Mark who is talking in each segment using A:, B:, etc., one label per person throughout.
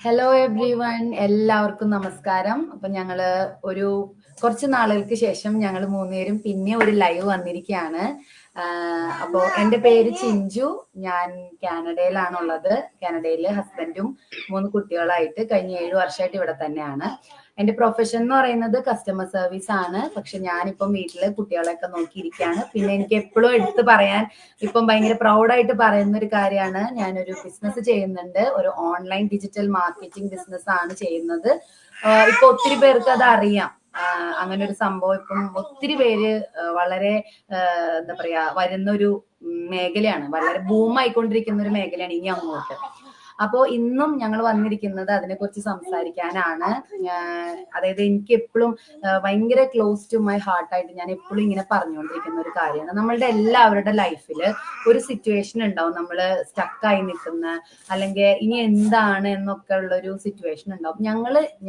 A: Hello every one, എല്ലാവർക്കും നമസ്കാരം. അപ്പൊ ഞങ്ങള് ഒരു കുറച്ച് നാളുകൾക്ക് ശേഷം ഞങ്ങൾ മൂന്നുപേരും പിന്നെ ഒരു ലൈവ് വന്നിരിക്കുകയാണ്. അപ്പോ എന്റെ പേര് ചിഞ്ചു. ഞാൻ കാനഡയിലാണുള്ളത്. കാനഡയിലെ ഹസ്ബൻഡും 3 കുട്ടികളായിട്ട് കഴിഞ്ഞ 7 വർഷമായിട്ട് ഇവിടെ തന്നെയാണ്. എന്റെ പ്രൊഫഷൻ എന്ന് പറയുന്നത് കസ്റ്റമർ സർവീസ് ആണ്. പക്ഷെ ഞാനിപ്പം വീട്ടില് കുട്ടികളെയൊക്കെ നോക്കിയിരിക്കുകയാണ്. പിന്നെ എനിക്ക് എപ്പോഴും എടുത്തു പറയാൻ ഇപ്പം ഭയങ്കര പ്രൗഡായിട്ട് പറയുന്ന ഒരു കാര്യമാണ്, ഞാനൊരു ബിസിനസ് ചെയ്യുന്നുണ്ട്. ഒരു ഓൺലൈൻ ഡിജിറ്റൽ മാർക്കറ്റിംഗ് ബിസിനസ് ആണ് ചെയ്യുന്നത്. ഇപ്പൊ ഒത്തിരി പേർക്ക് അത് അറിയാം. അങ്ങനെ ഒരു സംഭവം ഇപ്പം ഒത്തിരി പേര് വളരെ എന്താ പറയാ വരുന്നൊരു മേഖലയാണ്. വളരെ ബൂം ആയിക്കൊണ്ടിരിക്കുന്ന ഒരു മേഖലയാണ് ഇനി അങ്ങോട്ട്. അപ്പോ ഇന്നും ഞങ്ങൾ വന്നിരിക്കുന്നത് അതിനെക്കുറിച്ച് സംസാരിക്കാനാണ്. അതായത് എനിക്ക് എപ്പോഴും ഭയങ്കര ക്ലോസ് ടു മൈ ഹാർട്ടായിട്ട് ഞാൻ എപ്പോഴും ഇങ്ങനെ പറഞ്ഞുകൊണ്ടിരിക്കുന്ന ഒരു കാര്യമാണ്. നമ്മളുടെ എല്ലാവരുടെ ലൈഫില് ഒരു സിറ്റുവേഷൻ ഉണ്ടാവും, നമ്മൾ സ്റ്റക്കായി നിൽക്കുന്ന, അല്ലെങ്കിൽ ഇനി എന്താണ് എന്നൊക്കെ ഉള്ള ഒരു സിറ്റുവേഷൻ ഉണ്ടാവും.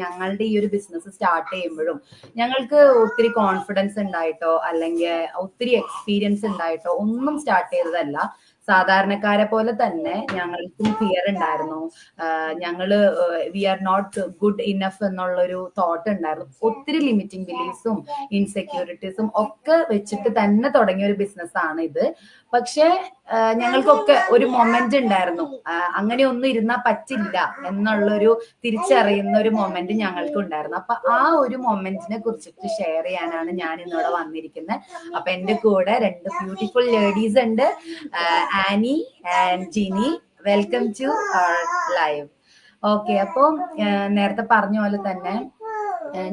A: ഞങ്ങളുടെ ഈ ഒരു ബിസിനസ് സ്റ്റാർട്ട് ചെയ്യുമ്പോഴും ഞങ്ങൾക്ക് ഒത്തിരി കോൺഫിഡൻസ് ഉണ്ടായിട്ടോ അല്ലെങ്കിൽ ഒത്തിരി എക്സ്പീരിയൻസ് ഉണ്ടായിട്ടോ ഒന്നും സ്റ്റാർട്ട് ചെയ്തതല്ല. സാധാരണക്കാരെ പോലെ തന്നെ ഞങ്ങൾക്കും ഫിയർ ഉണ്ടായിരുന്നു. ഞങ്ങള് we are not good enough എന്നുള്ളൊരു തോട്ട് ഉണ്ടായിരുന്നു. ഒത്തിരി ലിമിറ്റിംഗ് ബിലീഫ്സും ഇൻസെക്യൂരിറ്റീസും ഒക്കെ വെച്ചിട്ട് തന്നെ തുടങ്ങിയ ഒരു ബിസിനസ് ആണ് ഇത്. പക്ഷെ ഞങ്ങൾക്കൊക്കെ ഒരു മൊമെന്റ് ഉണ്ടായിരുന്നു, അങ്ങനെ ഒന്നും ഇരുന്നാ പറ്റില്ല എന്നുള്ളൊരു തിരിച്ചറിയുന്ന ഒരു മൊമെന്റ് ഞങ്ങൾക്ക് ഉണ്ടായിരുന്നു. അപ്പൊ ആ ഒരു മൊമെന്റിനെ കുറിച്ചിട്ട് ഷെയർ ചെയ്യാനാണ് ഞാൻ ഇന്നിവിടെ വന്നിരിക്കുന്നത്. അപ്പൊ എന്റെ കൂടെ 2 ബ്യൂട്ടിഫുൾ ലേഡീസ് ഉണ്ട്, Annie and Jini. Welcome to live. Okay, അപ്പോൾ നേരത്തെ പറഞ്ഞ പോലെ തന്നെ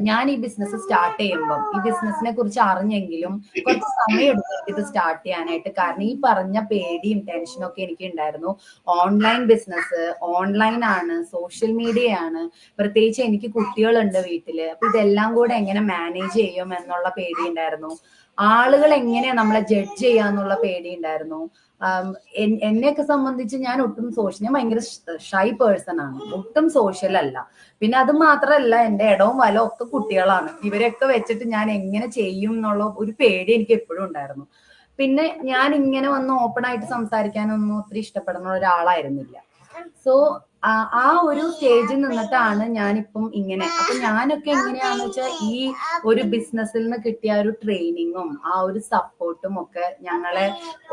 A: ഞാൻ ഈ ബിസിനസ് സ്റ്റാർട്ട് ചെയ്യുമ്പം ഈ ബിസിനസിനെ കുറിച്ച് അറിഞ്ഞെങ്കിലും കുറച്ച് സമയം എടുത്തു ഇത് സ്റ്റാർട്ട് ചെയ്യാനായിട്ട്. കാരണം ഈ പറഞ്ഞ പേടിയും ടെൻഷനും ഒക്കെ എനിക്ക് ഉണ്ടായിരുന്നു. ഓൺലൈൻ ബിസിനസ്, ഓൺലൈൻ ആണ്, സോഷ്യൽ മീഡിയ ആണ്, പ്രത്യേകിച്ച് എനിക്ക് കുട്ടികളുണ്ട് വീട്ടില്. അപ്പൊ ഇതെല്ലാം കൂടെ എങ്ങനെ മാനേജ് ചെയ്യും എന്നുള്ള പേടി ഉണ്ടായിരുന്നു. ആളുകൾ എങ്ങനെയാ നമ്മളെ ജഡ്ജ് ചെയ്യാന്നുള്ള പേടി ഉണ്ടായിരുന്നു. എന്നെയൊക്കെ സംബന്ധിച്ച് ഞാൻ ഭയങ്കര ഷൈ പേഴ്സൺ ആണ്, ഒട്ടും സോഷ്യൽ അല്ല. പിന്നെ അത് മാത്രമല്ല, എന്റെ ഇടവും വലവും ഒക്കെ കുട്ടികളാണ്. ഇവരെയൊക്കെ വെച്ചിട്ട് ഞാൻ എങ്ങനെ ചെയ്യും എന്നുള്ള ഒരു പേടി എനിക്ക് എപ്പോഴും ഉണ്ടായിരുന്നു. പിന്നെ ഞാൻ ഇങ്ങനെ വന്ന് ഓപ്പൺ ആയിട്ട് സംസാരിക്കാനൊന്നും ഒത്തിരി ഇഷ്ടപ്പെടുന്ന ഒരാളായിരുന്നില്ല. സോ ആ ഒരു സ്റ്റേജിൽ നിന്നിട്ടാണ് ഞാനിപ്പം ഇങ്ങനെ. അപ്പൊ ഞാനൊക്കെ എങ്ങനെയാന്ന് വെച്ചാൽ ഈ ഒരു ബിസിനസ്സിൽ നിന്ന് കിട്ടിയ ഒരു ട്രെയിനിങ്ങും ആ ഒരു സപ്പോർട്ടും ഒക്കെ ഞങ്ങളെ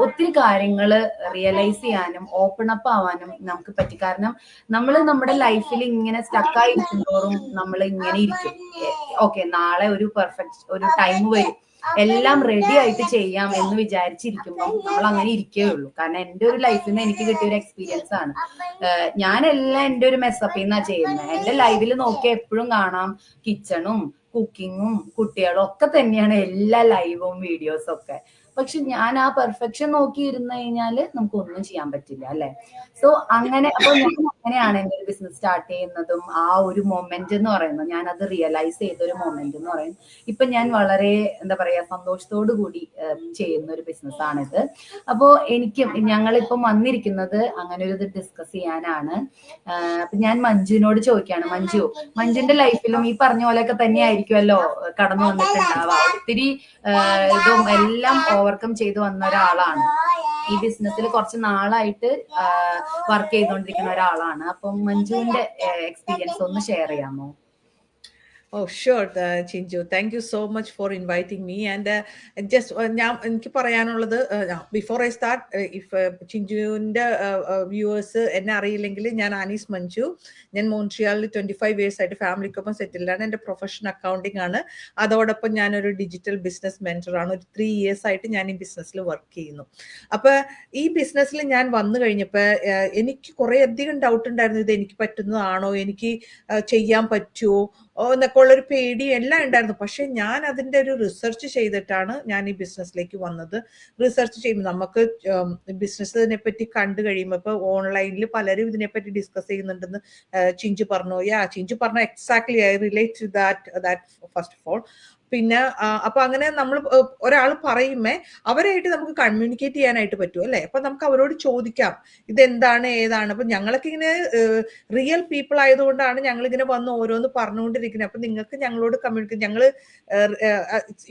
A: ഒത്തിരി കാര്യങ്ങൾ റിയലൈസ് ചെയ്യാനും ഓപ്പൺ അപ്പ് ആവാനും നമുക്ക് പറ്റി. കാരണം നമ്മൾ നമ്മുടെ ലൈഫിൽ ഇങ്ങനെ സ്റ്റക്കായി ഇരിക്കുമ്പോഴും നമ്മൾ ഇങ്ങനെ ഇരിക്കും. ഓക്കെ, നാളെ ഒരു പെർഫെക്റ്റ് ഒരു ടൈം വരും, എല്ലാം റെഡി ആയിട്ട് ചെയ്യാം എന്ന് വിചാരിച്ചിരിക്കുമ്പോൾ നമ്മൾ അങ്ങനെ ഇരിക്കുകയുള്ളൂ. കാരണം എൻ്റെ ഒരു ലൈഫിൽ നിന്ന് എനിക്ക് കിട്ടിയ ഒരു എക്സ്പീരിയൻസ് ആണ്. ഞാനെല്ലാം എൻ്റെ ഒരു മെസ്സപ്പിൽ നിന്നാണ് ചെയ്യുന്നത്. എൻ്റെ ലൈവിൽ നോക്കിയാൽ എപ്പോഴും കാണാം കിച്ചണും കുക്കിങ്ങും കുട്ടികളും ഒക്കെ തന്നെയാണ് എല്ലാ ലൈവും വീഡിയോസും ഒക്കെ. പക്ഷെ ഞാൻ ആ പെർഫെക്ഷൻ നോക്കി ഇരുന്ന് കഴിഞ്ഞാല് നമുക്കൊന്നും ചെയ്യാൻ പറ്റില്ല, അല്ലെ? സോ അങ്ങനെ അപ്പൊ ഞാൻ അങ്ങനെയാണ് എൻ്റെ ഒരു ബിസിനസ് സ്റ്റാർട്ട് ചെയ്യുന്നതും ആ ഒരു മൊമെന്റ് എന്ന് പറയുന്നത്, ഞാൻ അത് റിയലൈസ് ചെയ്ത ഒരു മൊമെന്റ് എന്ന് പറയുന്നത്. ഇപ്പൊ ഞാൻ വളരെ എന്താ പറയാ സന്തോഷത്തോടു കൂടി ചെയ്യുന്ന ഒരു ബിസിനസ് ആണിത്. അപ്പോ ഞങ്ങളിപ്പം വന്നിരിക്കുന്നത് അങ്ങനെ ഒരു ഇത് ഡിസ്കസ് ചെയ്യാനാണ്. അപ്പൊ ഞാൻ മഞ്ജുവിനോട് ചോദിക്കാണ്, മഞ്ജുവിന്റെ ലൈഫിലും ഈ പറഞ്ഞ പോലെയൊക്കെ തന്നെ ആയിരിക്കുമല്ലോ കടന്നു വന്നിട്ടുണ്ടാവുക. ഒത്തിരി ഇതും എല്ലാം ഓവർകം ചെയ്തു വന്ന ഒരാളാണ്. ഈ ബിസിനസ്സിൽ കുറച്ച് നാളായിട്ട് വർക്ക് ചെയ്തുകൊണ്ടിരിക്കുന്ന ഒരാളാണ്. അപ്പം മഞ്ജുവിന്റെ എക്സ്പീരിയൻസ് ഒന്ന് ഷെയർ ചെയ്യാമോ?
B: Oh, sure, Chinju. Thank you so much for inviting me. And just എനിക്ക് പറയാനുള്ളത്, ബിഫോർ ഐ സ്റ്റാർട്ട്, ഇഫ് ചിഞ്ചുവിൻ്റെ വ്യൂവേഴ്സ് എന്നെ അറിയില്ലെങ്കിൽ, ഞാൻ ആനീസ് മഞ്ജു. ഞാൻ മോൺട്രിയാലിൽ 25 years ആയിട്ട് ഫാമിലിക്കൊപ്പം സെറ്റിൽഡാണ്. എൻ്റെ പ്രൊഫഷൻ അക്കൗണ്ടിങ് ആണ്. അതോടൊപ്പം ഞാനൊരു ഡിജിറ്റൽ ബിസിനസ് മെൻറ്ററാണ്. ഒരു 3 years ആയിട്ട് ഞാൻ ഈ ബിസിനസ്സിൽ വർക്ക് ചെയ്യുന്നു. അപ്പോൾ ഈ ബിസിനസ്സിൽ ഞാൻ വന്നു കഴിഞ്ഞപ്പോൾ എനിക്ക് കുറേ അധികം ഡൗട്ട് ഉണ്ടായിരുന്നു. ഇത് എനിക്ക് പറ്റുന്നതാണോ, എനിക്ക് ചെയ്യാൻ പറ്റുമോ എന്നൊക്കെ ഉള്ളൊരു പേടി എല്ലാം ഉണ്ടായിരുന്നു. പക്ഷെ ഞാൻ അതിൻ്റെ ഒരു റിസർച്ച് ചെയ്തിട്ടാണ് ഞാൻ ഈ ബിസിനസ്സിലേക്ക് വന്നത്. റിസർച്ച് ചെയ്യുമ്പോൾ നമുക്ക് ബിസിനസ്സിനെ പറ്റി കണ്ടു കഴിയുമ്പോൾ, ഇപ്പോൾ ഓൺലൈനിൽ പലരും ഇതിനെപ്പറ്റി ഡിസ്കസ് ചെയ്യുന്നുണ്ടെന്ന് ചിഞ്ചു പറഞ്ഞു. ചിഞ്ചു പറഞ്ഞു exactly, I relate to that first of all. പിന്നെ അപ്പൊ അങ്ങനെ നമ്മൾ ഒരാൾ പറയുമ്പേ അവരായിട്ട് നമുക്ക് കമ്മ്യൂണിക്കേറ്റ് ചെയ്യാനായിട്ട് പറ്റും അല്ലെ. അപ്പൊ നമുക്ക് അവരോട് ചോദിക്കാം ഇതെന്താണ് ഏതാണ്. അപ്പൊ ഞങ്ങളൊക്കെ ഇങ്ങനെ റിയൽ പീപ്പിൾ ആയതുകൊണ്ടാണ് ഞങ്ങൾ ഇങ്ങനെ വന്ന് ഓരോന്ന് പറഞ്ഞുകൊണ്ടിരിക്കുന്നത്. അപ്പൊ നിങ്ങൾക്ക് ഞങ്ങളോട് കമ്മ്യൂണിക്കേറ്റ്, ഞങ്ങള്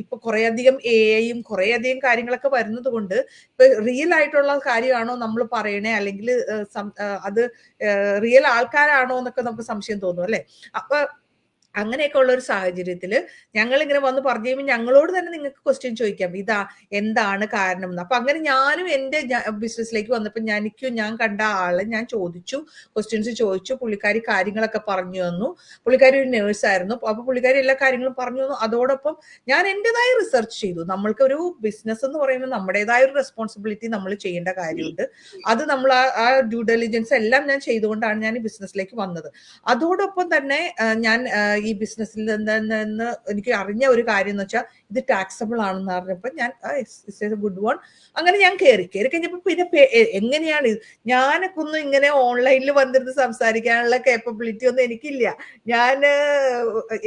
B: ഇപ്പൊ കുറെ അധികം AI-യും കുറെ അധികം കാര്യങ്ങളൊക്കെ വരുന്നത് കൊണ്ട് ഇപ്പൊ റിയൽ ആയിട്ടുള്ള കാര്യമാണോ നമ്മൾ പറയണേ, അല്ലെങ്കിൽ അത് റിയൽ ആൾക്കാരാണോ എന്നൊക്കെ നമുക്ക് സംശയം തോന്നും അല്ലെ. അപ്പൊ അങ്ങനെയൊക്കെ ഉള്ള ഒരു സാഹചര്യത്തിൽ ഞങ്ങൾ ഇങ്ങനെ വന്ന് പറഞ്ഞു കഴിയുമ്പോൾ ഞങ്ങളോട് തന്നെ നിങ്ങൾക്ക് ക്വസ്റ്റ്യൻ ചോദിക്കാം, ഇതാ എന്താണ് കാരണം എന്ന്. അപ്പൊ അങ്ങനെ ഞാനും എന്റെ ബിസിനസ്സിലേക്ക് വന്നപ്പോൾ ഞാൻ കണ്ട ആളെ ഞാൻ ചോദിച്ചു, ക്വസ്റ്റ്യൻസ് ചോദിച്ചു. പുള്ളിക്കാരി കാര്യങ്ങളൊക്കെ പറഞ്ഞു തന്നു. പുള്ളിക്കാരി ഒരു നേഴ്സ് ആയിരുന്നു. അപ്പൊ പുള്ളിക്കാരി എല്ലാ കാര്യങ്ങളും പറഞ്ഞു തന്നു. അതോടൊപ്പം ഞാൻ എന്റേതായ റിസർച്ച് ചെയ്തു. നമ്മൾക്ക് ഒരു ബിസിനസ് എന്ന് പറയുമ്പോൾ നമ്മുടേതായ ഒരു റെസ്പോൺസിബിലിറ്റി നമ്മൾ ചെയ്യേണ്ട കാര്യമുണ്ട്. അത് നമ്മൾ ആ ഡ്യൂ ഡെലിജൻസ് എല്ലാം ഞാൻ ചെയ്തുകൊണ്ടാണ് ഞാൻ ഈ ബിസിനസ്സിലേക്ക് വന്നത്. അതോടൊപ്പം തന്നെ ഞാൻ ഈ ബിസിനസ്സിൽ നിന്ന് എനിക്ക് അറിഞ്ഞ ഒരു കാര്യം എന്ന് വെച്ചാൽ ഇത് ടാക്സബിൾ ആണെന്ന് അറിഞ്ഞപ്പോൾ ഞാൻ ഗുഡ് വൺ. അങ്ങനെ ഞാൻ കയറി കഴിഞ്ഞപ്പോൾ പിന്നെ എങ്ങനെയാണ് ഞാനൊക്കെ ഒന്നും ഇങ്ങനെ ഓൺലൈനിൽ വന്നിരുന്ന് സംസാരിക്കാനുള്ള കേപ്പബിലിറ്റി ഒന്നും എനിക്കില്ല. ഞാൻ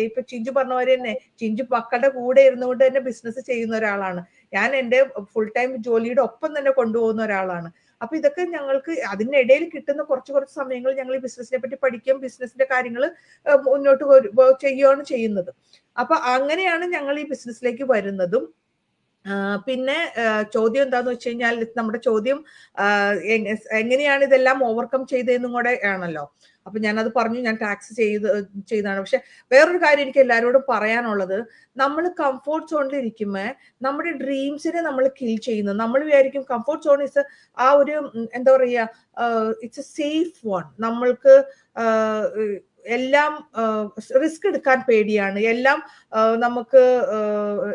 B: ഇപ്പൊ ചിഞ്ചു പറഞ്ഞ പോലെ തന്നെ ചിഞ്ചു മക്കളുടെ കൂടെ ഇരുന്നുകൊണ്ട് തന്നെ ബിസിനസ് ചെയ്യുന്ന ഒരാളാണ് ഞാൻ. എന്റെ ഫുൾ ടൈം ജോലിയുടെ ഒപ്പം തന്നെ കൊണ്ടുപോകുന്ന ഒരാളാണ്. അപ്പൊ ഇതൊക്കെ ഞങ്ങൾക്ക് അതിനിടയിൽ കിട്ടുന്ന കുറച്ച് സമയങ്ങൾ ഞങ്ങൾ ഈ ബിസിനസിനെ പറ്റി പഠിക്കുകയും ബിസിനസിന്റെ കാര്യങ്ങൾ മുന്നോട്ട് ചെയ്യുകയാണ് ചെയ്യുന്നത്. അപ്പൊ അങ്ങനെയാണ് ഞങ്ങൾ ഈ ബിസിനസ്സിലേക്ക് വരുന്നതും. പിന്നെ ചോദ്യം എന്താന്ന് വെച്ച് കഴിഞ്ഞാൽ നമ്മുടെ ചോദ്യം എങ്ങനെയാണ് ഇതെല്ലാം ഓവർകം ചെയ്തതെന്നും കൂടെ ആണല്ലോ. അപ്പൊ ഞാനത് പറഞ്ഞു, ഞാൻ ടാക്സ് ചെയ്താണ്. പക്ഷെ വേറൊരു കാര്യം എനിക്ക് എല്ലാവരോടും പറയാനുള്ളത്, നമ്മൾ കംഫോർട്ട് സോണിൽ ഇരിക്കുമ്പോ നമ്മുടെ ഡ്രീംസിനെ നമ്മൾ കിൽ ചെയ്യുന്നു. നമ്മൾ വിചാരിക്കും കംഫോർട്ട് സോൺ ഇസ് ആ ഒരു എന്താ പറയാ, ഇറ്റ്സ് എ സേഫ് വൺ. നമ്മൾക്ക് എല്ലാം റിസ്ക് എടുക്കാൻ പേടിയാണ്, എല്ലാം നമുക്ക്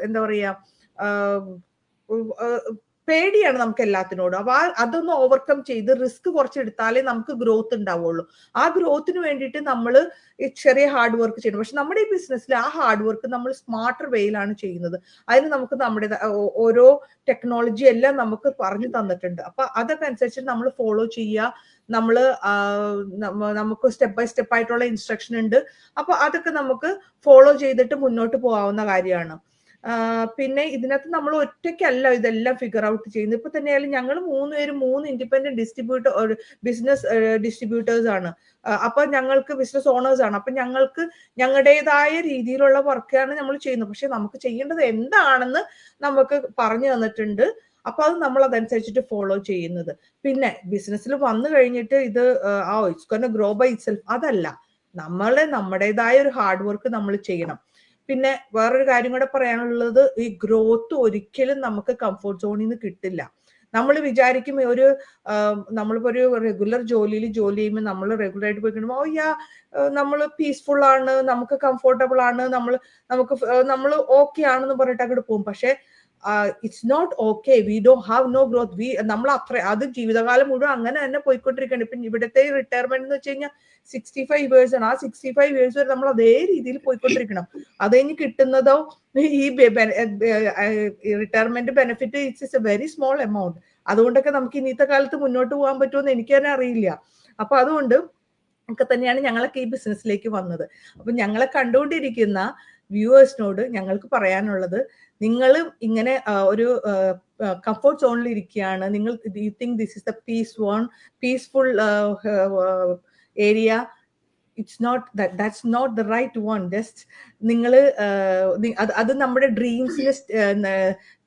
B: എന്താ പറയാ പേടിയാണ് നമുക്ക് എല്ലാത്തിനോടും. അപ്പൊ അതൊന്ന് ഓവർകം ചെയ്ത് റിസ്ക് കുറച്ചെടുത്താലേ നമുക്ക് ഗ്രോത്ത് ഉണ്ടാവുള്ളൂ. ആ ഗ്രോത്തിന് വേണ്ടിയിട്ട് നമ്മൾ ചെറിയ ഹാർഡ് വർക്ക് ചെയ്യണം. പക്ഷെ നമ്മുടെ ഈ ബിസിനസ്സിൽ ആ ഹാർഡ് വർക്ക് നമ്മൾ സ്മാർട്ടർ വേയിലാണ് ചെയ്യുന്നത്. അതിന് നമുക്ക് നമ്മുടെ ഓരോ ടെക്നോളജി എല്ലാം നമുക്ക് പറഞ്ഞു തന്നിട്ടുണ്ട്. അപ്പൊ അതൊക്കെ അനുസരിച്ച് നമ്മൾ ഫോളോ ചെയ്യുക. നമുക്ക് സ്റ്റെപ്പ് ബൈ സ്റ്റെപ്പ് ആയിട്ടുള്ള ഇൻസ്ട്രക്ഷൻ ഉണ്ട്. അപ്പൊ അതൊക്കെ നമുക്ക് ഫോളോ ചെയ്തിട്ട് മുന്നോട്ട് പോകാവുന്ന കാര്യമാണ്. പിന്നെ ഇതിനകത്ത് നമ്മൾ ഒറ്റയ്ക്കല്ല ഇതെല്ലാം ഫിഗർ ഔട്ട് ചെയ്യുന്നത്. ഇപ്പൊ തന്നെയായാലും ഞങ്ങൾ 3 പേരും 3 ഇൻഡിപെൻഡന്റ് ബിസിനസ് ഡിസ്ട്രിബ്യൂട്ടേഴ്സ് ആണ്. അപ്പൊ ഞങ്ങൾക്ക് ബിസിനസ് ഓണേഴ്സ് ആണ്. അപ്പൊ ഞങ്ങൾക്ക് ഞങ്ങളുടേതായ രീതിയിലുള്ള വർക്കാണ് നമ്മൾ ചെയ്യുന്നത്. പക്ഷെ നമുക്ക് ചെയ്യേണ്ടത് എന്താണെന്ന് നമുക്ക് പറഞ്ഞു തന്നിട്ടുണ്ട്. അപ്പൊ അത് നമ്മൾ അതനുസരിച്ചിട്ട് ഫോളോ ചെയ്യുന്നത്. പിന്നെ ബിസിനസ്സിൽ വന്നു കഴിഞ്ഞിട്ട് ഇത് it's gonna grow by itself അതല്ല, നമ്മുടേതായ ഒരു ഹാർഡ് വർക്ക് നമ്മൾ ചെയ്യണം. പിന്നെ വേറൊരു കാര്യം കൂടെ പറയാനുള്ളത്, ഈ ഗ്രോത്ത് ഒരിക്കലും നമുക്ക് കംഫോർട്ട് സോണിൽ നിന്ന് കിട്ടില്ല. നമ്മൾ വിചാരിക്കും നമ്മളിപ്പോ ഒരു റെഗുലർ ജോലി ചെയ്യുമ്പോൾ നമ്മൾ റെഗുലർ ആയിട്ട് പോയി കഴിയുമ്പോൾ നമ്മൾ പീസ്ഫുൾ ആണ്, നമുക്ക് കംഫോർട്ടബിൾ ആണ്, നമ്മൾ ഓക്കെ ആണെന്ന് പറഞ്ഞിട്ട് അങ്ങോട്ട് പോകും. പക്ഷെ it's not okay. We don't have no growth. നമ്മൾ അത് ജീവിതകാലം മുഴുവൻ അങ്ങനെ തന്നെ പോയിക്കൊണ്ടിരിക്കുകയാണ്. ഇപ്പൊ ഇവിടുത്തെ റിട്ടയർമെന്റ് എന്ന് വെച്ച് കഴിഞ്ഞാൽ 65 years ആണ്. ആ 65 years വരെ നമ്മൾ അതേ രീതിയിൽ പോയിക്കൊണ്ടിരിക്കണം. അത് കഴിഞ്ഞ് കിട്ടുന്നതോ ഈ retirement benefit it's A very small amount. അതുകൊണ്ടൊക്കെ നമുക്ക് ഇന്നത്തെ കാലത്ത് മുന്നോട്ട് പോകാൻ പറ്റുമെന്ന് എനിക്ക് തന്നെ അറിയില്ല. അപ്പൊ അതുകൊണ്ട് ഒക്കെ തന്നെയാണ് ഞങ്ങളൊക്കെ ഈ ബിസിനസ്സിലേക്ക് വന്നത്. അപ്പൊ ഞങ്ങളെ കണ്ടുകൊണ്ടിരിക്കുന്ന വ്യൂവേഴ്സിനോട് ഞങ്ങൾക്ക് പറയാനുള്ളത്, നിങ്ങൾ ഇങ്ങനെ ഒരു കംഫോർട്ട് സോണിൽ ഇരിക്കുകയാണ്, നിങ്ങൾ you think this is the peaceful area, that's not the right one. Just നിങ്ങൾ അത് നമ്മുടെ ഡ്രീംസിനെ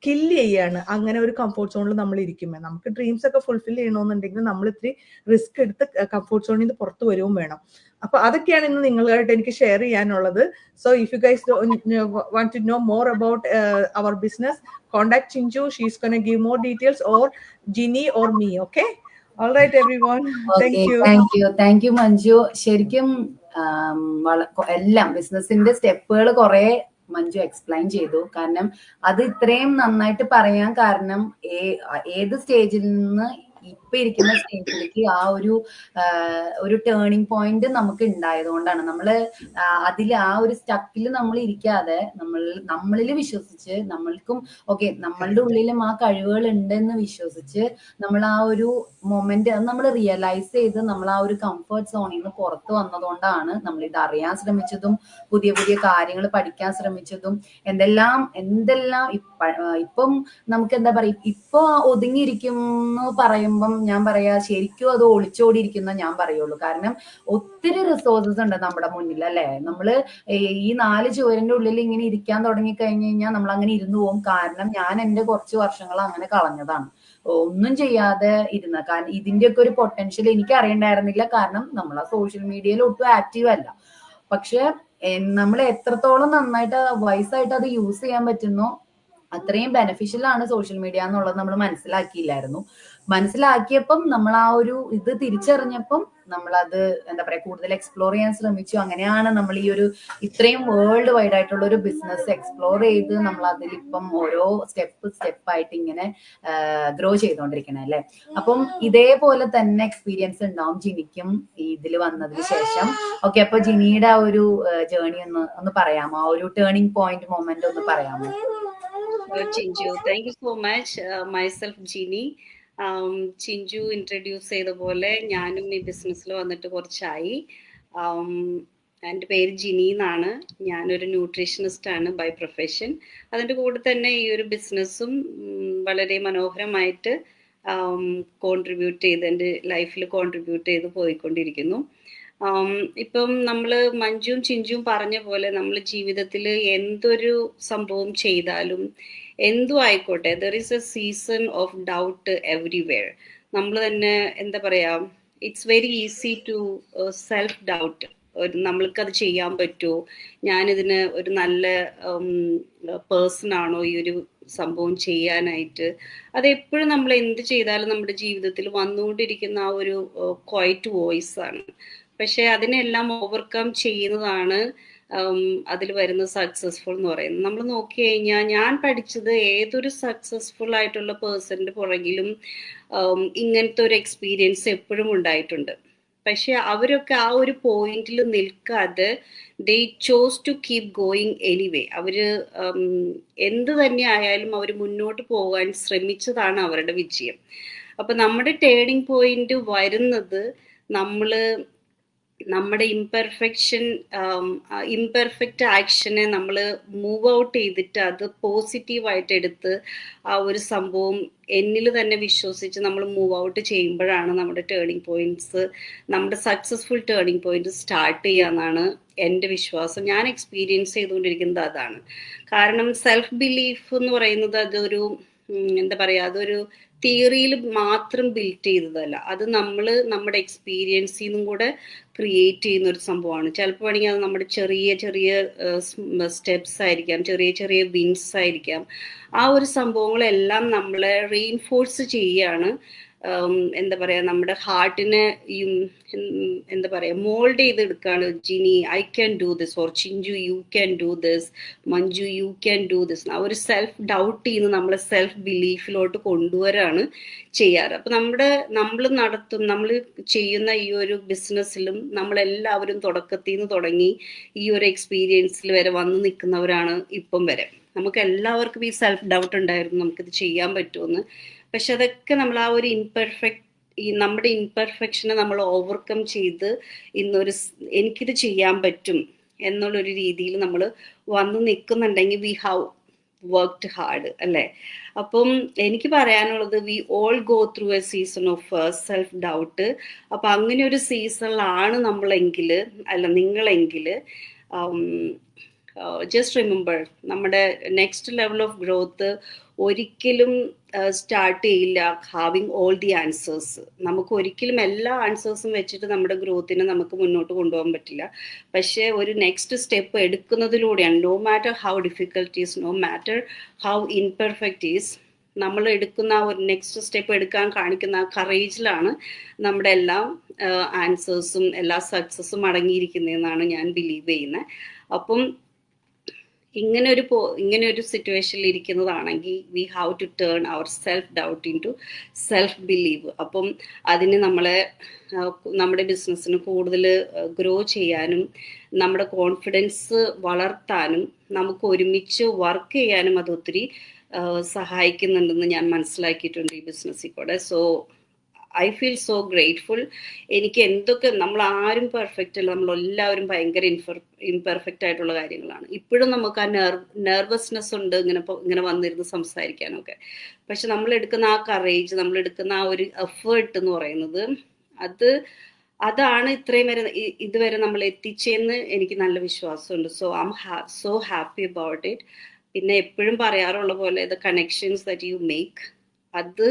B: കില്ല് ചെയ്യാണ്. അങ്ങനെ ഒരു കംഫോർട്ട് സോണിൽ നമ്മൾ ഇരിക്കുമ്പോൾ നമുക്ക് ഡ്രീംസ് ഒക്കെ ഫുൾഫിൽ ചെയ്യണമെന്നുണ്ടെങ്കിൽ നമ്മൾ ഇത്തിരി റിസ്ക് എടുത്ത് കംഫോർട്ട് സോണിൽ നിന്ന് പുറത്തു വരുവും വേണം. അപ്പൊ അതൊക്കെയാണ് ഇന്ന് നിങ്ങളായിട്ട് എനിക്ക് ഷെയർ ചെയ്യാനുള്ളത്. So if you guys want to know more about our business, contact Chinju. She's going to give more details, or Ginny or me. Okay, all right everyone.
A: Thank you Manju. ശരിക്കും എല്ലാം ബിസിനസിന്റെ സ്റ്റെപ്പുകൾ കുറെ മഞ്ജു എക്സ്പ്ലെയിൻ ചെയ്തു. കാരണം അത് ഇത്രയും നന്നായിട്ട് പറയാൻ കാരണം ഏത് സ്റ്റേജിൽ നിന്ന് ഇപ്പൊ ഇരിക്കുന്ന സ്റ്റേജിലേക്ക് ആ ഒരു ടേണിംഗ് പോയിന്റ് നമുക്ക് ഉണ്ടായതുകൊണ്ടാണ്. നമ്മള് ആ ഒരു സ്റ്റക്കിൽ നമ്മൾ ഇരിക്കാതെ നമ്മളിൽ വിശ്വസിച്ച് നമ്മൾക്കും ഓക്കെ നമ്മളുടെ ഉള്ളിലും ആ കഴിവുകൾ ഉണ്ടെന്ന് വിശ്വസിച്ച് നമ്മൾ ആ ഒരു മൊമെന്റ് നമ്മൾ റിയലൈസ് ചെയ്ത് നമ്മൾ ആ ഒരു കംഫർട്ട് സോണിൽ നിന്ന് പുറത്തു വന്നതുകൊണ്ടാണ് നമ്മൾ ഇത് അറിയാൻ ശ്രമിച്ചതും പുതിയ പുതിയ കാര്യങ്ങൾ പഠിക്കാൻ ശ്രമിച്ചതും എന്തെല്ലാം ഇപ്പം നമുക്ക് എന്താ പറയാ ഇപ്പൊ ഒതുങ്ങിയിരിക്കും എന്ന് പറയുമ്പം ഞാൻ പറയാ ശരിക്കും അത് ഒളിച്ചോടിയിരിക്കുന്ന ഞാൻ പറയുള്ളൂ. കാരണം ഒത്തിരി റിസോഴ്സസ് ഉണ്ട് നമ്മുടെ മുന്നിൽ അല്ലെ. നമ്മള് ഈ 4 ചുവരിന്റെ ഉള്ളിൽ ഇങ്ങനെ ഇരിക്കാൻ തുടങ്ങി കഴിഞ്ഞു കഴിഞ്ഞാൽ നമ്മൾ അങ്ങനെ ഇരുന്നു പോകും. കാരണം ഞാൻ എന്റെ കുറച്ച് വർഷങ്ങൾ അങ്ങനെ കളഞ്ഞതാണ്, ഒന്നും ചെയ്യാതെ ഇരുന്ന. കാരണം ഇതിന്റെയൊക്കെ ഒരു പൊട്ടൻഷ്യൽ എനിക്ക് അറിയണ്ടായിരുന്നില്ല. കാരണം നമ്മൾ ആ സോഷ്യൽ മീഡിയയിൽ ഒട്ടും ആക്റ്റീവ് അല്ല. പക്ഷെ നമ്മൾ എത്രത്തോളം നന്നായിട്ട് വൈസായിട്ട് അത് യൂസ് ചെയ്യാൻ പറ്റുന്നോ അത്രയും ബെനഫിഷ്യൽ ആണ് സോഷ്യൽ മീഡിയ എന്നുള്ളത് നമ്മൾ മനസ്സിലാക്കിയില്ലായിരുന്നു. മനസ്സിലാക്കിയപ്പം നമ്മൾ ആ ഒരു ഇത് തിരിച്ചറിഞ്ഞപ്പം നമ്മളത് എന്താ പറയാ കൂടുതൽ എക്സ്പ്ലോർ ചെയ്യാൻ ശ്രമിച്ചു. അങ്ങനെയാണ് നമ്മൾ ഈ ഒരു ഇത്രയും വേൾഡ് വൈഡ് ആയിട്ടുള്ള ഒരു ബിസിനസ് എക്സ്പ്ലോർ ചെയ്ത് നമ്മൾ അതിലിപ്പം ഓരോ സ്റ്റെപ്പായിട്ട് ഇങ്ങനെ ഗ്രോ ചെയ്തുകൊണ്ടിരിക്കണേ അല്ലെ. അപ്പം ഇതേപോലെ തന്നെ എക്സ്പീരിയൻസ് ഉണ്ടാവും ജിനിക്കും ഇതിൽ വന്നതിന് ശേഷം. ഓക്കെ, അപ്പൊ ജിനിയുടെ ആ ഒരു ജേർണി ഒന്ന് പറയാമോ? ആ ഒരു ടേണിംഗ് പോയിന്റ് മൊമെന്റ് ഒന്ന് പറയാമോ?
C: Chinju, thank you so much. Myself Jeannie. Chinchu introduce ചെയ്ത പോലെ ഞാനും ഈ ബിസിനസ്സിൽ വന്നിട്ട് കുറച്ചായി. എൻ്റെ പേര് ജിനി എന്നാണ്. ഞാനൊരു ന്യൂട്രീഷനിസ്റ്റ് ആണ് ബൈ പ്രൊഫഷൻ. അതിൻ്റെ കൂടെ തന്നെ ഈ ഒരു ബിസിനസ്സും വളരെ മനോഹരമായിട്ട് കോൺട്രിബ്യൂട്ട് ചെയ്ത് എൻ്റെ ലൈഫിൽ കോൺട്രിബ്യൂട്ട് ചെയ്ത് പോയിക്കൊണ്ടിരിക്കുന്നു. ഇപ്പം നമ്മൾ മഞ്ജുവും ചിഞ്ചുവും പറഞ്ഞ പോലെ നമ്മൾ ജീവിതത്തിൽ എന്തൊരു സംഭവം ചെയ്താലും എന്തും ആയിക്കോട്ടെ, there is a season of doubt everywhere. നമ്മൾ തന്നെ എന്താ പറയാ, it's very easy to self doubt. നമ്മൾക്കത് ചെയ്യാൻ പറ്റുമോ, ഞാനിതിന് ഒരു നല്ല പേഴ്സൺ ആണോ ഈ ഒരു സംഭവം ചെയ്യാനായിട്ട്. അതെപ്പോഴും നമ്മൾ എന്ത് ചെയ്താലും നമ്മുടെ ജീവിതത്തിൽ വന്നുകൊണ്ടിരിക്കുന്ന ആ ഒരു ക്വയറ്റ് വോയിസ് ആണ്. പക്ഷെ അതിനെല്ലാം ഓവർകം ചെയ്യുന്നതാണ് അതിൽ വരുന്ന സക്സസ്ഫുൾ എന്ന് പറയുന്നത്. നമ്മൾ നോക്കി കഴിഞ്ഞാൽ ഞാൻ പഠിച്ചത് ഏതൊരു സക്സസ്ഫുൾ ആയിട്ടുള്ള പേഴ്സണിന്റെ പുറകിലും ഇങ്ങനത്തെ ഒരു എക്സ്പീരിയൻസ് എപ്പോഴും ഉണ്ടായിട്ടുണ്ട്. പക്ഷെ അവരൊക്കെ ആ ഒരു പോയിന്റിൽ നിൽക്കാതെ they chose to keep going anyway. അവര് എന്ത് തന്നെ ആയാലും അവർ മുന്നോട്ട് പോകാൻ ശ്രമിച്ചതാണ് അവരുടെ വിജയം. അപ്പൊ നമ്മുടെ ടേണിംഗ് പോയിന്റ് വരുന്നത് നമ്മുടെ ഇംപെർഫെക്റ്റ് ആക്ഷനെ നമ്മൾ മൂവ് ഔട്ട് ചെയ്തിട്ട് അത് പോസിറ്റീവായിട്ട് എടുത്ത് ആ ഒരു സംഭവം എന്നിൽ തന്നെ വിശ്വസിച്ച് നമ്മൾ മൂവ് ഔട്ട് ചെയ്യുമ്പോഴാണ് നമ്മുടെ ടേണിംഗ് പോയിന്റ്സ്, നമ്മുടെ സക്സസ്ഫുൾ ടേണിംഗ് പോയിന്റ് സ്റ്റാർട്ട് ചെയ്യാന്നാണ് എൻ്റെ വിശ്വാസം. ഞാൻ എക്സ്പീരിയൻസ് ചെയ്തുകൊണ്ടിരിക്കുന്നത് അതാണ്. കാരണം സെൽഫ് ബിലീഫ് എന്ന് പറയുന്നത് അതൊരു എന്താ പറയാ, അതൊരു തിയറിയിൽ മാത്രം ബിൽഡ് ചെയ്തതല്ല. അത് നമ്മുടെ എക്സ്പീരിയൻസിൽ നിന്നും കൂടെ ക്രിയേറ്റ് ചെയ്യുന്ന ഒരു സംഭവമാണ്. ചിലപ്പോൾ വേണമെങ്കിൽ അത് നമ്മുടെ ചെറിയ ചെറിയ സ്റ്റെപ്സ് ആയിരിക്കാം, ചെറിയ ചെറിയ വിൻസ് ആയിരിക്കാം. ആ ഒരു സംഭവങ്ങളെല്ലാം നമ്മളെ റീഇൻഫോഴ്സ് ചെയ്യാണ്. എന്താ പറയാ, നമ്മുടെ ഹാർട്ടിനെ എന്താ പറയാ മോൾഡ് ചെയ്തെടുക്കാണ്. Jini I can do this, or Chinchu you can do this, Manju you can do this. ആ ഒരു സെൽഫ് ഡൗട്ട് ചെയ്യുന്ന നമ്മളെ സെൽഫ് ബിലീഫിലോട്ട് കൊണ്ടുവരാണ് ചെയ്യാറ്. അപ്പൊ നമ്മൾ ചെയ്യുന്ന ഈ ഒരു ബിസിനസ്സിലും നമ്മളെല്ലാവരും തുടക്കത്തിൽ നിന്ന് തുടങ്ങി ഈ ഒരു എക്സ്പീരിയൻസിൽ വരെ വന്ന് നിൽക്കുന്നവരാണ് ഇപ്പം വരെ. നമുക്ക് എല്ലാവർക്കും ഈ സെൽഫ് ഡൗട്ട് ഉണ്ടായിരുന്നു നമുക്കിത് ചെയ്യാൻ പറ്റുമെന്ന്. പക്ഷെ അതൊക്കെ നമ്മൾ ആ ഒരു നമ്മുടെ ഇംപെർഫെക്ഷനെ നമ്മൾ ഓവർകം ചെയ്ത് എനിക്കിത് ചെയ്യാൻ പറ്റും എന്നുള്ളൊരു രീതിയിൽ നമ്മൾ വന്ന് നിൽക്കുന്നുണ്ടെങ്കിൽ വി ഹാവ് വർക്ക്ഡ് ഹാർഡ് അല്ലേ. അപ്പം എനിക്ക് പറയാനുള്ളത്, we all go through A season of self doubt. അപ്പൊ അങ്ങനെ ഒരു സീസണിലാണ് നിങ്ങളെങ്കിൽ ജസ്റ്റ് റിമെമ്പർ, നമ്മുടെ നെക്സ്റ്റ് ലെവൽ ഓഫ് ഗ്രോത്ത് ഒരിക്കലും സ്റ്റാർട്ട് ചെയ്യില്ല ഹാവിങ് ഓൾ ദി ആൻസേഴ്സ്. നമുക്ക് ഒരിക്കലും എല്ലാ ആൻസേഴ്സും വെച്ചിട്ട് നമ്മുടെ ഗ്രോത്തിനെ നമുക്ക് മുന്നോട്ട് കൊണ്ടുപോകാൻ പറ്റില്ല. പക്ഷെ ഒരു നെക്സ്റ്റ് സ്റ്റെപ്പ് എടുക്കുന്നതിലൂടെയാണ്, no matter how difficult is, no matter how imperfect is, നമ്മൾ എടുക്കുന്ന ഒരു നെക്സ്റ്റ് സ്റ്റെപ്പ് എടുക്കാൻ കാണിക്കുന്ന കറേജിലാണ് നമ്മുടെ എല്ലാ ആൻസേഴ്സും എല്ലാ സക്സസ്സും അടങ്ങിയിരിക്കുന്നതെന്നാണ് ഞാൻ ബിലീവ് ചെയ്യുന്നത്. അപ്പം ഇങ്ങനെ ഒരു സിറ്റുവേഷനിൽ ഇരിക്കുന്നതാണെങ്കിൽ we have to turn our self doubt into self believe. അപ്പം അതിന് നമ്മുടെ ബിസിനസ്സിന് കൂടുതൽ ഗ്രോ ചെയ്യാനും നമ്മുടെ കോൺഫിഡൻസ് വളർത്താനും നമുക്ക് ഒരുമിച്ച് വർക്ക് ചെയ്യാനും അത് ഒത്തിരി സഹായിക്കുന്നുണ്ടെന്ന് ഞാൻ മനസ്സിലാക്കിയിട്ടുണ്ട് ഈ ബിസിനസ്സിൽ കൂടെ. So I feel so grateful. എനിക്ക് എന്തൊക്കെ, നമ്മൾ ആരും പെർഫെക്റ്റ് അല്ല, നമ്മളെല്ലാവരും ഭയങ്കര ഇംപെർഫെക്റ്റ് ആയിട്ടുള്ള കാര്യങ്ങളാണ്. ഇപ്പോഴും നമുക്ക് ആ നെർവസ്നെസ് ഉണ്ട് ഇങ്ങനെ വന്നിരുന്ന് സംസാരിക്കാനൊക്കെ. പക്ഷെ നമ്മൾ എടുക്കുന്ന ആ കറേജ്, നമ്മൾ എടുക്കുന്ന ആ ഒരു എഫേർട്ട് എന്ന് പറയുന്നത് അതാണ് ഇത്രയും വരെ ഇതുവരെ നമ്മൾ എത്തിച്ചെന്ന് എനിക്ക് നല്ല വിശ്വാസമുണ്ട്. So I M so happy about it. പിന്നെ എപ്പോഴും പറയാറുള്ള പോലെ the connections that you make, അത്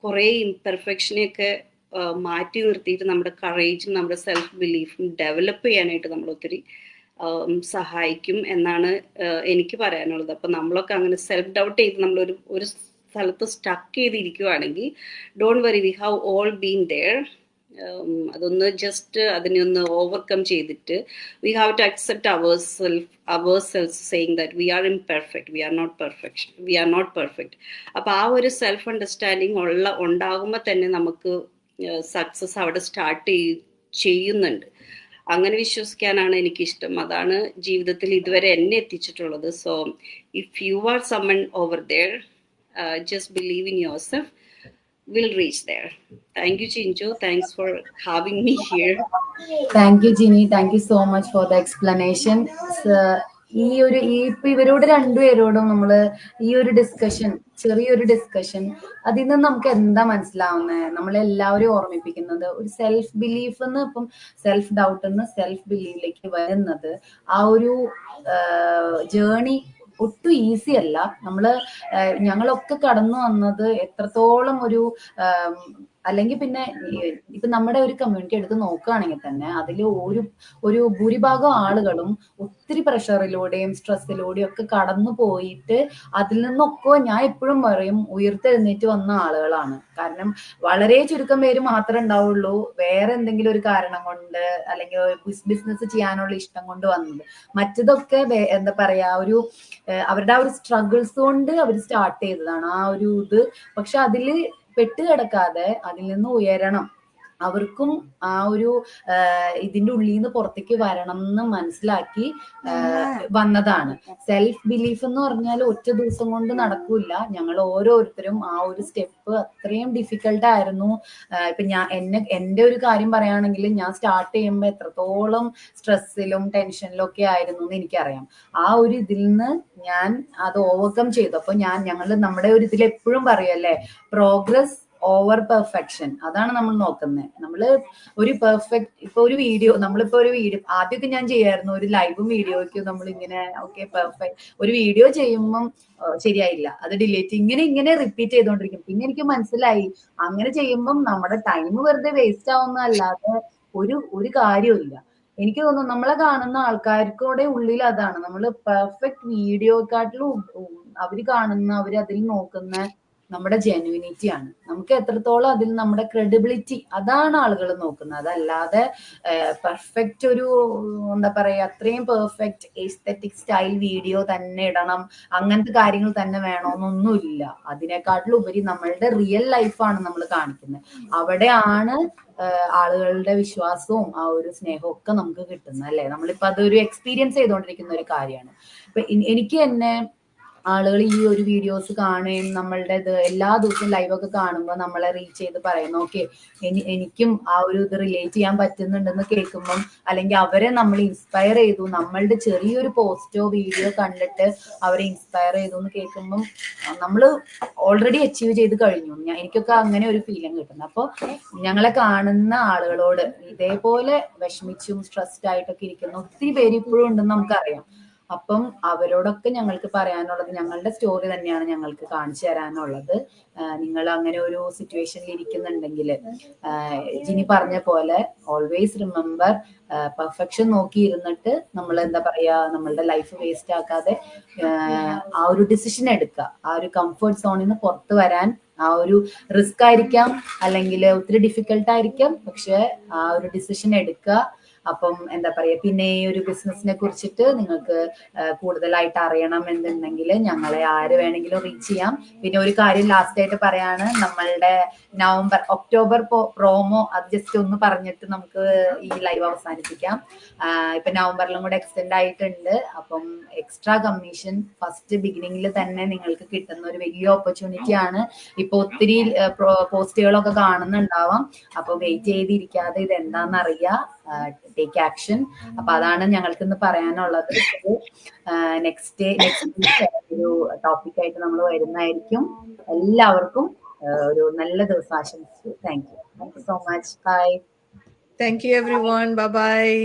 C: കുറേ ഇംപെർഫെക്ഷനെയൊക്കെ മാറ്റി നിർത്തിയിട്ട് നമ്മുടെ കറേജും നമ്മുടെ സെൽഫ് ബിലീഫും ഡെവലപ്പ് ചെയ്യാനായിട്ട് നമ്മൾ ഒത്തിരി സഹായിക്കും എന്നാണ് എനിക്ക് പറയാനുള്ളത്. അപ്പം നമ്മളൊക്കെ അങ്ങനെ സെൽഫ് ഡൗട്ട് ചെയ്ത് നമ്മളൊരു സ്ഥലത്ത് സ്റ്റക്ക് ചെയ്തിരിക്കുവാണെങ്കിൽ don't worry, we have all been there. അതൊന്ന് ജസ്റ്റ് അതിനെ ഒന്ന് ഓവർകം ചെയ്തിട്ട് we have to accept our self saying that we are imperfect, we are not perfect. അപ്പോൾ ആ ഒരു സെൽഫ് അണ്ടർസ്റ്റാൻഡിങ് ഉണ്ടാകുമ്പോൾ തന്നെ നമുക്ക് സക്സസ് അവിടെ സ്റ്റാർട്ട് ചെയ്യുന്നുണ്ട്. അങ്ങനെ വിശ്വസിക്കാനാണ് എനിക്കിഷ്ടം. അതാണ് ജീവിതത്തിൽ ഇതുവരെ എന്നെ എത്തിച്ചിട്ടുള്ളത്. So if you are someone over there, just believe in yourself, will reach there. Thank you, Chinju. Thanks for having me here.
A: Thank you, Ginny. Thank you so much for the explanation. ഇപ്പൊ ഇവരോട് രണ്ടുപേരോടും നമ്മള് ഈ ഒരു discussion, ചെറിയൊരു discussion, അതിൽ നിന്ന് നമുക്ക് എന്താ മനസ്സിലാവുന്നത്? നമ്മളെല്ലാവരും ഓർമ്മിപ്പിക്കുന്നത് ഒരു സെൽഫ് ബിലീഫ് എന്ന്, ഇപ്പം സെൽഫ് ഡൗട്ട് എന്ന് സെൽഫ് ബിലീഫിലേക്ക് വരുന്നത് ആ ഒരു ജേർണി ഒട്ടും ഈസി അല്ല. ഞങ്ങളൊക്കെ കടന്നു വന്നത് എത്രത്തോളം ഒരു അല്ലെങ്കിൽ പിന്നെ ഇപ്പൊ നമ്മുടെ ഒരു കമ്മ്യൂണിറ്റി എടുത്ത് നോക്കുകയാണെങ്കിൽ തന്നെ അതിൽ ഒരു ഭൂരിഭാഗം ആളുകളും ഒത്തിരി പ്രഷറിലൂടെയും സ്ട്രെസ്സിലൂടെയും ഒക്കെ കടന്നു പോയിട്ട് അതിൽ നിന്നൊക്കെ ഞാൻ എപ്പോഴും പറയും ഉയർത്തെഴുന്നേറ്റ് വന്ന ആളുകളാണ്. കാരണം വളരെ ചുരുക്കം പേര് മാത്രമേ ഉണ്ടാവുള്ളൂ വേറെ എന്തെങ്കിലും ഒരു കാരണം കൊണ്ട് അല്ലെങ്കിൽ ബിസിനസ് ചെയ്യാനുള്ള ഇഷ്ടം കൊണ്ട് വന്നത്. മറ്റതൊക്കെ എന്താ പറയാ, അവരുടെ ആ ഒരു സ്ട്രഗിൾസ് കൊണ്ട് അവർ സ്റ്റാർട്ട് ചെയ്തതാണ് ആ ഒരു ഇത്. പക്ഷെ അതില് പെട്ടുകിടക്കാതെ അതിൽ നിന്ന് ഉയരണം, അവർക്കും ആ ഒരു ഇതിന്റെ ഉള്ളിൽ നിന്ന് പുറത്തേക്ക് വരണം എന്ന് മനസ്സിലാക്കി വന്നതാണ്. സെൽഫ് ബിലീഫ് എന്ന് പറഞ്ഞാൽ ഒറ്റ ദിവസം കൊണ്ട് നടക്കൂല. ഞങ്ങൾ ഓരോരുത്തരും ആ ഒരു സ്റ്റെപ്പ് അത്രയും ഡിഫിക്കൽട്ട് ആയിരുന്നു. ഇപ്പൊ എന്റെ ഒരു കാര്യം പറയുകയാണെങ്കിൽ ഞാൻ സ്റ്റാർട്ട് ചെയ്യുമ്പോൾ എത്രത്തോളം സ്ട്രെസ്സിലും ടെൻഷനിലും ഒക്കെ ആയിരുന്നു എന്ന് എനിക്കറിയാം. ആ ഒരു ഇതിൽ നിന്ന് ഞാൻ അത് ഓവർകം ചെയ്തു. അപ്പൊ നമ്മുടെ ഒരു ഇതിൽ എപ്പോഴും പറയല്ലേ, പ്രോഗ്രസ് ഓവർ പെർഫെക്ഷൻ. അതാണ് നമ്മൾ നോക്കുന്നത്. നമ്മള് ഒരു നമ്മളിപ്പോ ഒരു വീഡിയോ ആദ്യമൊക്കെ ഞാൻ ചെയ്യായിരുന്നു, ഒരു ലൈവും വീഡിയോയ്ക്കും നമ്മളിങ്ങനെ ഓക്കെ പെർഫെക്റ്റ് ഒരു വീഡിയോ ചെയ്യുമ്പം ശരിയായില്ല, അത് ഡിലീറ്റ്, ഇങ്ങനെ റിപ്പീറ്റ് ചെയ്തോണ്ടിരിക്കും. പിന്നെ എനിക്ക് മനസ്സിലായി അങ്ങനെ ചെയ്യുമ്പം നമ്മുടെ ടൈം വെറുതെ വേസ്റ്റ് ആവുന്നതല്ലാതെ ഒരു കാര്യമില്ല. എനിക്ക് തോന്നുന്നു നമ്മളെ കാണുന്ന ആൾക്കാർക്കൂടെ ഉള്ളിൽ അതാണ്, നമ്മൾ പെർഫെക്റ്റ് വീഡിയോക്കാട്ടിലും അവര് അതിൽ നോക്കുന്ന നമ്മുടെ ജെന്യൂനിറ്റി ആണ്. നമുക്ക് എത്രത്തോളം അതിൽ നമ്മുടെ ക്രെഡിബിലിറ്റി, അതാണ് ആളുകൾ നോക്കുന്നത്. അതല്ലാതെ പെർഫെക്റ്റ് ഒരു എന്താ പറയാ അത്രയും പെർഫെക്റ്റ് എസ്തെറ്റിക് സ്റ്റൈൽ വീഡിയോ തന്നെ ഇടണം, അങ്ങനത്തെ കാര്യങ്ങൾ തന്നെ വേണമെന്നൊന്നുമില്ല. അതിനെക്കാട്ടിലുപരി നമ്മളുടെ റിയൽ ലൈഫാണ് നമ്മൾ കാണിക്കുന്നത്. അവിടെയാണ് ആളുകളുടെ വിശ്വാസവും ആ ഒരു സ്നേഹവും ഒക്കെ നമുക്ക് കിട്ടുന്നത്, അല്ലെ? നമ്മളിപ്പോ അതൊരു എക്സ്പീരിയൻസ് ചെയ്തുകൊണ്ടിരിക്കുന്ന ഒരു കാര്യമാണ്. ഇപ്പൊ എനിക്ക് തന്നെ ആളുകൾ ഈ ഒരു വീഡിയോസ് കാണുകയും നമ്മളുടെ എല്ലാ ദിവസവും ലൈവൊക്കെ കാണുമ്പോൾ നമ്മളെ റീച്ച് ചെയ്ത് പറയുന്നു, ഓക്കെ എനിക്കും ആ ഒരു ഇത് റിലേറ്റ് ചെയ്യാൻ പറ്റുന്നുണ്ടെന്ന് കേൾക്കുമ്പം, അല്ലെങ്കിൽ അവരെ നമ്മൾ ഇൻസ്പയർ ചെയ്തു, നമ്മളുടെ ചെറിയൊരു പോസ്റ്റോ വീഡിയോ കണ്ടിട്ട് അവരെ ഇൻസ്പയർ ചെയ്തു എന്ന് കേൾക്കുമ്പം നമ്മൾ ഓൾറെഡി അച്ചീവ് ചെയ്ത് കഴിഞ്ഞു. എനിക്കൊക്കെ അങ്ങനെ ഒരു ഫീലിംഗ് കിട്ടുന്നത്. അപ്പോൾ ഞങ്ങളെ കാണുന്ന ആളുകളോട് ഇതേപോലെ വിഷമിച്ചും സ്ട്രെസ്ഡ് ആയിട്ടൊക്കെ ഇരിക്കുന്ന ഒത്തിരി പേര് ഇപ്പോഴും ഉണ്ടെന്ന് നമുക്കറിയാം. അപ്പം അവരോടൊക്കെ ഞങ്ങൾക്ക് പറയാനുള്ളത്, ഞങ്ങളുടെ സ്റ്റോറി തന്നെയാണ് ഞങ്ങൾക്ക് കാണിച്ചു തരാനുള്ളത്. നിങ്ങൾ അങ്ങനെ ഒരു സിറ്റുവേഷനിൽ ഇരിക്കുന്നുണ്ടെങ്കിൽ ജിനി പറഞ്ഞ പോലെ ഓൾവേസ് റിമെമ്പർ, പെർഫെക്ഷൻ നോക്കി ഇരുന്നിട്ട് നമ്മൾ എന്താ പറയാ നമ്മളുടെ ലൈഫ് വേസ്റ്റ് ആക്കാതെ ആ ഒരു ഡിസിഷൻ എടുക്കുക. ആ ഒരു കംഫർട്ട് സോണിൽ നിന്ന് പുറത്തു വരാൻ ആ ഒരു റിസ്ക് ആയിരിക്കാം, അല്ലെങ്കിൽ ഒത്തിരി ഡിഫിക്കൽട്ട് ആയിരിക്കാം, പക്ഷെ ആ ഒരു ഡിസിഷൻ എടുക്കുക. അപ്പം എന്താ പറയാ, പിന്നെ ഈ ഒരു ബിസിനസിനെ കുറിച്ചിട്ട് നിങ്ങൾക്ക് കൂടുതലായിട്ട് അറിയണം എന്നുണ്ടെങ്കിൽ ഞങ്ങളെ ആര് വേണമെങ്കിലും റീച്ച് ചെയ്യാം. പിന്നെ ഒരു കാര്യം ലാസ്റ്റ് ആയിട്ട് പറയാണ്, നമ്മളുടെ ഒക്ടോബർ പ്രോമോ അത് ജസ്റ്റ് ഒന്ന് പറഞ്ഞിട്ട് നമുക്ക് ഈ ലൈവ് അവസാനിപ്പിക്കാം. ഇപ്പൊ നവംബറിലും കൂടെ എക്സ്റ്റെൻഡ് ആയിട്ടുണ്ട്. അപ്പം എക്സ്ട്രാ കമ്മീഷൻ ഫസ്റ്റ് ബിഗിനിങ്ങിൽ തന്നെ നിങ്ങൾക്ക് കിട്ടുന്ന ഒരു വലിയ ഓപ്പർച്യൂണിറ്റി ആണ്. ഇപ്പൊ ഒത്തിരി പോസ്റ്റുകളൊക്കെ കാണുന്നുണ്ടാവാം. അപ്പൊ വെയിറ്റ് ചെയ്തിരിക്കാതെ ഇത് എന്താണെന്ന് അറിയാം, ടേക്ക് ആക്ഷൻ. അപ്പൊ അതാണ് ഞങ്ങൾക്ക് ഇന്ന് പറയാനുള്ളത്. നെക്സ്റ്റ് ഒരു ടോപ്പിക് ആയിട്ട് നമ്മൾ വരുന്നതായിരിക്കും. എല്ലാവർക്കും ഒരു നല്ല ദിവസം ആശംസിച്ചു. Thank you so much. Bye.
B: Thank you everyone. Bye bye.